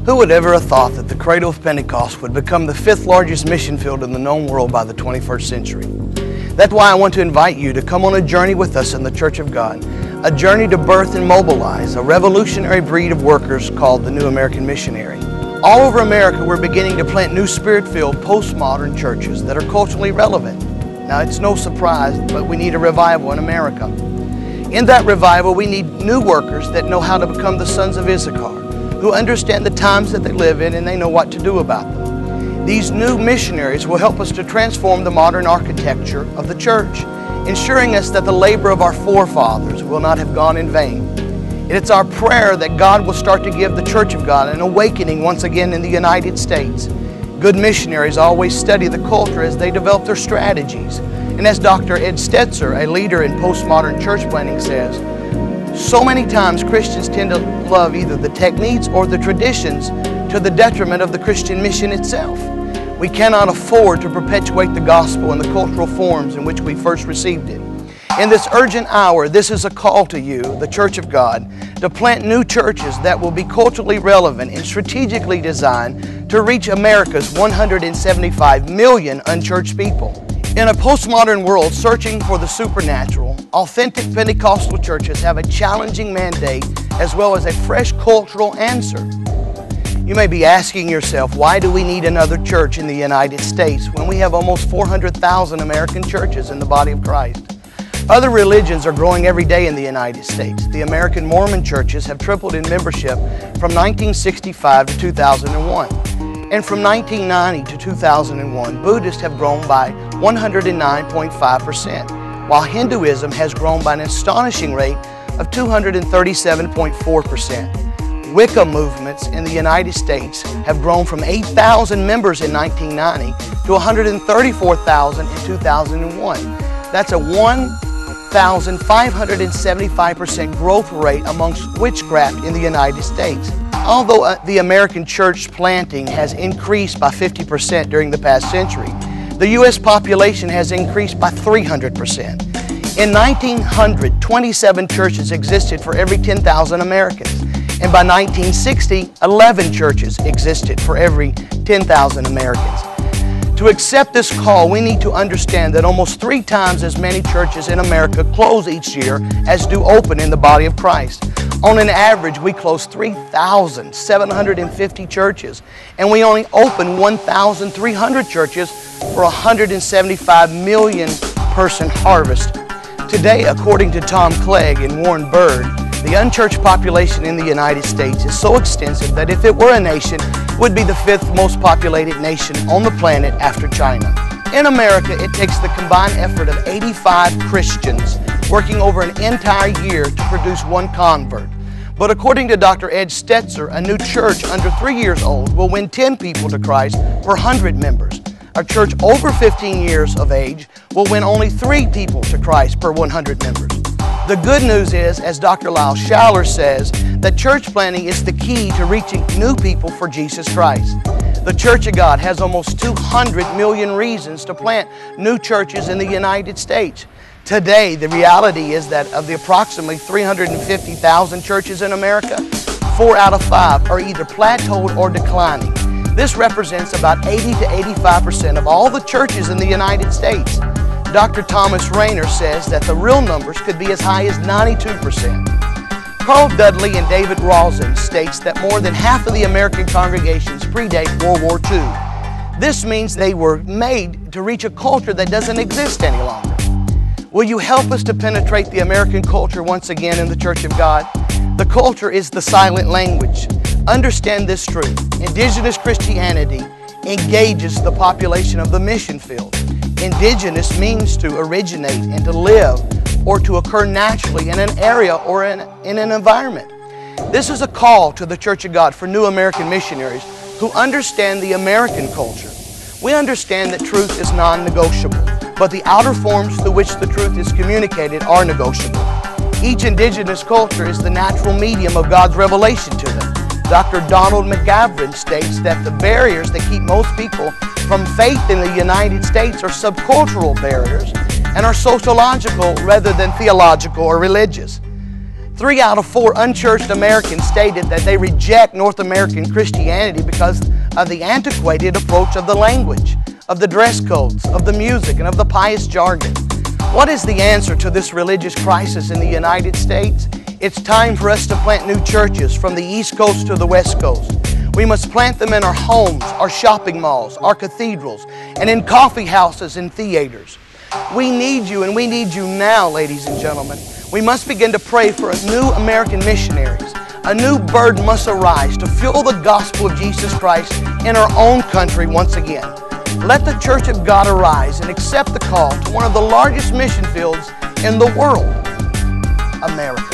Who would ever have thought that the cradle of Pentecost would become the fifth largest mission field in the known world by the 21st century? That's why I want to invite you to come on a journey with us in the Church of God, a journey to birth and mobilize a revolutionary breed of workers called the New American Missionary. All over America, we're beginning to plant new spirit-filled, postmodern churches that are culturally relevant. Now, it's no surprise, but we need a revival in America. In that revival, we need new workers that know how to become the sons of Issachar, who understand the times that they live in and they know what to do about them. These new missionaries will help us to transform the modern architecture of the church, ensuring us that the labor of our forefathers will not have gone in vain. And it's our prayer that God will start to give the Church of God an awakening once again in the United States. Good missionaries always study the culture as they develop their strategies. And as Dr. Ed Stetzer, a leader in postmodern church planning, says, so many times Christians tend to love either the techniques or the traditions to the detriment of the Christian mission itself. We cannot afford to perpetuate the gospel in the cultural forms in which we first received it. In this urgent hour, this is a call to you, the Church of God, to plant new churches that will be culturally relevant and strategically designed to reach America's 175 million unchurched people. In a postmodern world searching for the supernatural, authentic Pentecostal churches have a challenging mandate as well as a fresh cultural answer. You may be asking yourself, why do we need another church in the United States when we have almost 400,000 American churches in the body of Christ? Other religions are growing every day in the United States. The American Mormon churches have tripled in membership from 1965 to 2001. And from 1990 to 2001, Buddhists have grown by 109.5%, while Hinduism has grown by an astonishing rate of 237.4%. Wicca movements in the United States have grown from 8,000 members in 1990 to 134,000 in 2001. That's a 1,575% growth rate amongst witchcraft in the United States. Although the American church planting has increased by 50% during the past century, the U.S. population has increased by 300%. In 1900, 27 churches existed for every 10,000 Americans. And by 1960, 11 churches existed for every 10,000 Americans. To accept this call, we need to understand that almost 3 times as many churches in America close each year as do open in the body of Christ. On an average, we close 3,750 churches, and we only open 1,300 churches for a 175 million person harvest. Today, according to Tom Clegg and Warren Bird, the unchurched population in the United States is so extensive that if it were a nation, it would be the 5th most populated nation on the planet after China. In America, it takes the combined effort of 85 Christians working over an entire year to produce one convert. But according to Dr. Ed Stetzer, a new church under 3 years old will win 10 people to Christ per 100 members. A church over 15 years of age will win only 3 people to Christ per 100 members. The good news is, as Dr. Lyle Schaller says, that church planting is the key to reaching new people for Jesus Christ. The Church of God has almost 200 million reasons to plant new churches in the United States. Today, the reality is that of the approximately 350,000 churches in America, 4 out of 5 are either plateaued or declining. This represents about 80 to 85% of all the churches in the United States. Dr. Thomas Rayner says that the real numbers could be as high as 92%. Carl Dudley and David Rawson states that more than half of the American congregations predate World War II. This means they were made to reach a culture that doesn't exist any longer. Will you help us to penetrate the American culture once again in the Church of God? The culture is the silent language. Understand this truth. Indigenous Christianity engages the population of the mission field. Indigenous means to originate and to live or to occur naturally in an area or in an environment. This is a call to the Church of God for new American missionaries who understand the American culture. We understand that truth is non-negotiable, but the outer forms through which the truth is communicated are negotiable. Each indigenous culture is the natural medium of God's revelation to them. Dr. Donald McGavran states that the barriers that keep most people from faith in the United States are subcultural barriers and are sociological rather than theological or religious. 3 out of 4 unchurched Americans stated that they reject North American Christianity because of the antiquated approach of the language, of the dress codes, of the music, and of the pious jargon. What is the answer to this religious crisis in the United States? It's time for us to plant new churches from the East Coast to the West Coast. We must plant them in our homes, our shopping malls, our cathedrals, and in coffee houses and theaters. We need you, and we need you now, ladies and gentlemen. We must begin to pray for a new American missionaries. A new bird must arise to fuel the gospel of Jesus Christ in our own country once again. Let the Church of God arise and accept the call to one of the largest mission fields in the world, America.